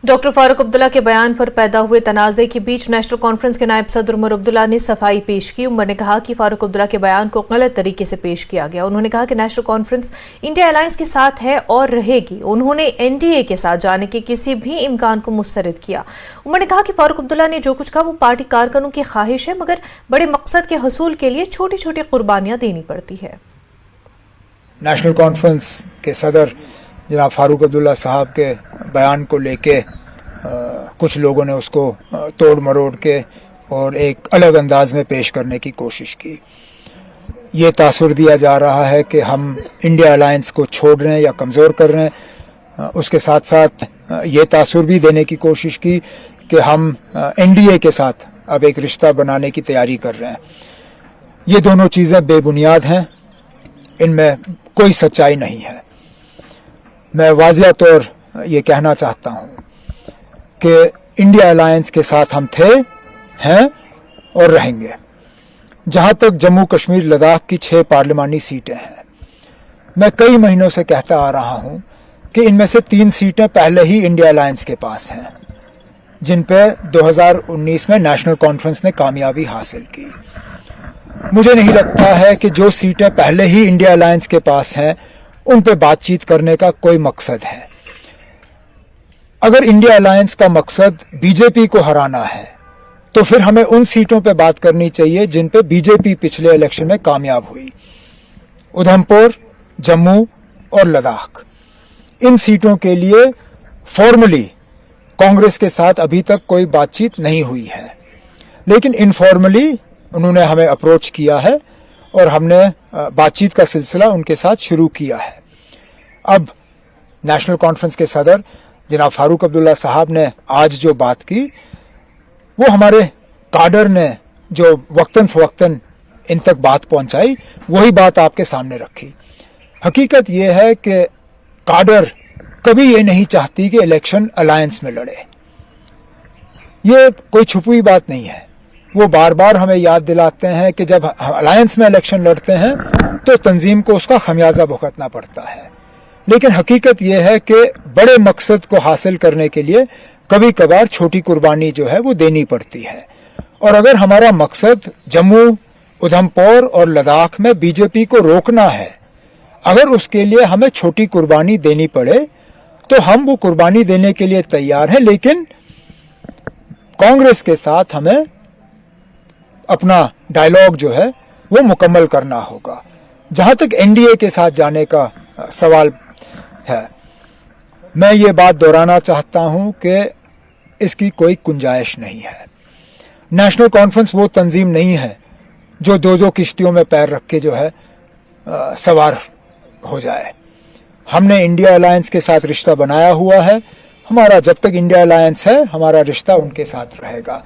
Doctor Farooq Abdullah के बयान पर पैदा हुए तनाज़े के बीच नेशनल कॉन्फ्रेंस के नायब सदर उमर अब्दुल्ला ने सफाई पेश की। उमर ने कहा कि फारूक अब्दुल्ला के बयान को गलत तरीके से पेश किया गया। उन्होंने कहा कि नेशनल कॉन्फ्रेंस इंडिया अलायंस के साथ है और रहेगी। उन्होंने एनडीए के साथ जाने के किसी भी इम्कान को मुस्तरद किया। उमर ने कहा कि फारूक अब्दुल्ला ने जो कुछ कहा वो पार्टी कारकुनों की ख्वाहिश है, मगर बड़े मकसद के हसूल के लिए छोटी छोटी कुर्बानियां देनी पड़ती है। नेशनल कॉन्फ्रेंस के सदर जनाब फारूक अब्दुल्ला साहब के बयान को लेके कुछ लोगों ने उसको तोड़ मरोड़ के और एक अलग अंदाज में पेश करने की कोशिश की। ये तासुर दिया जा रहा है कि हम इंडिया अलायंस को छोड़ रहे हैं या कमज़ोर कर रहे हैं। उसके साथ साथ ये तासुर भी देने की कोशिश की कि हम एनडीए के साथ अब एक रिश्ता बनाने की तैयारी कर रहे हैं। ये दोनों चीज़ें बेबुनियाद हैं, इनमें कोई सच्चाई नहीं है। मैं वाज़िया तौर ये कहना चाहता हूँ कि इंडिया अलायंस के साथ हम थे, हैं और रहेंगे। जहाँ तक जम्मू कश्मीर लद्दाख की 6 पार्लिमानी सीटें हैं, मैं कई महीनों से कहता आ रहा हूँ कि इनमें से 3 सीटें पहले ही इंडिया अलायंस के पास हैं, जिन पे 2019 में नेशनल कॉन्फ्रेंस ने कामयाबी हासिल की। मुझे नहीं लगता है कि जो सीटें पहले ही इंडिया अलायंस के पास हैं उन पे बातचीत करने का कोई मकसद है। अगर इंडिया अलायंस का मकसद बीजेपी को हराना है तो फिर हमें उन सीटों पे बात करनी चाहिए जिन पे बीजेपी पिछले इलेक्शन में कामयाब हुई। उधमपुर, जम्मू और लद्दाख, इन सीटों के लिए फॉर्मली कांग्रेस के साथ अभी तक कोई बातचीत नहीं हुई है, लेकिन इनफॉर्मली उन्होंने हमें अप्रोच किया है और हमने बातचीत का सिलसिला उनके साथ शुरू किया है। अब नेशनल कॉन्फ्रेंस के सदर जनाब फारूक अब्दुल्ला साहब ने आज जो बात की, वो हमारे काडर ने जो वक्तन फवक्तन इन तक बात पहुंचाई, वही बात आपके सामने रखी। हकीकत ये है कि काडर कभी ये नहीं चाहती कि इलेक्शन अलायंस में लड़े। ये कोई छुपी बात नहीं है। वो बार बार हमें याद दिलाते हैं कि जब अलायंस में इलेक्शन लड़ते हैं तो तंजीम को उसका खमियाजा भुगतना पड़ता है। लेकिन हकीकत यह है कि बड़े मकसद को हासिल करने के लिए कभी कभार छोटी कुर्बानी जो है वो देनी पड़ती है। और अगर हमारा मकसद जम्मू, उधमपुर और लद्दाख में बीजेपी को रोकना है, अगर उसके लिए हमें छोटी कुर्बानी देनी पड़े तो हम वो कुर्बानी देने के लिए तैयार हैं। लेकिन कांग्रेस के साथ हमें अपना डायलॉग जो है वो मुकम्मल करना होगा। जहां तक एनडीए के साथ जाने का सवाल है, मैं ये बात दोहराना चाहता हूं कि इसकी कोई गुंजाइश नहीं है। नेशनल कॉन्फ्रेंस वो तंजीम नहीं है जो 2-2 किश्तियों में पैर रख के जो है सवार हो जाए। हमने इंडिया अलायंस के साथ रिश्ता बनाया हुआ है। हमारा जब तक इंडिया अलायंस है, हमारा रिश्ता उनके साथ रहेगा।